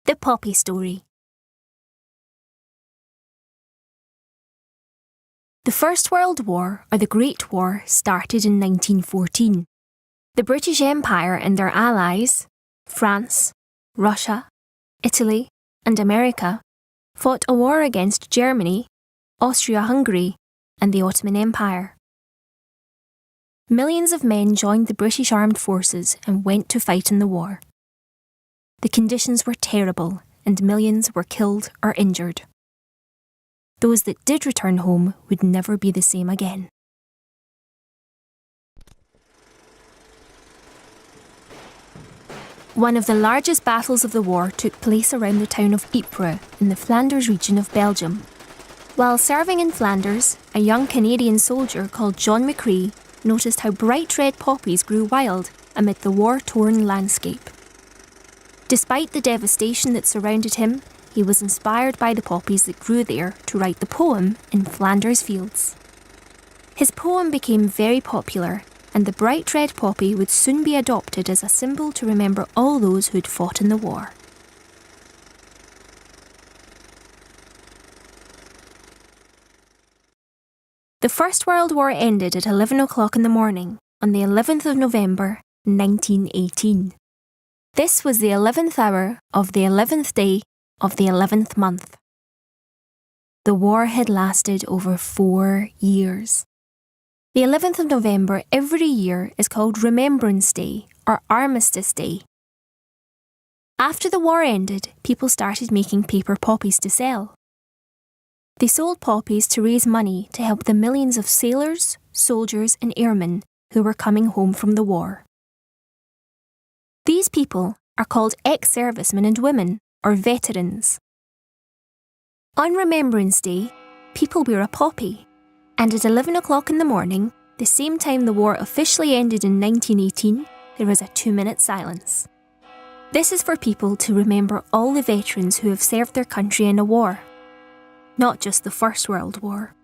The Poppy Story. The First World War, or the Great War, started in 1914. The British Empire and their allies, France, Russia, Italy, and America, fought a war against Germany, Austria-Hungary, and the Ottoman Empire. Millions of men joined the British armed forces and went to fight in the war. The conditions were terrible, and millions were killed or injured. Those that did return home would never be the same again. One of the largest battles of the war took place around the town of Ypres in the Flanders region of Belgium. While serving in Flanders, a young Canadian soldier called John McCrae noticed how bright red poppies grew wild amid the war-torn landscape. Despite the devastation that surrounded him, he was inspired by the poppies that grew there to write the poem In Flanders Fields. His poem became very popular, and the bright red poppy would soon be adopted as a symbol to remember all those who had fought in the war. The First World War ended at 11 o'clock in the morning on the 11th of November, 1918. This was the 11th hour of the 11th day of the 11th month. The war had lasted over 4 years. The 11th of November every year is called Remembrance Day or Armistice Day. After the war ended, people started making paper poppies to sell. They sold poppies to raise money to help the millions of sailors, soldiers and airmen who were coming home from the war. These people are called ex-servicemen and women, or veterans. On Remembrance Day, people wear a poppy, and at 11 o'clock in the morning, the same time the war officially ended in 1918, there is a 2-minute silence. This is for people to remember all the veterans who have served their country in a war. Not just the First World War,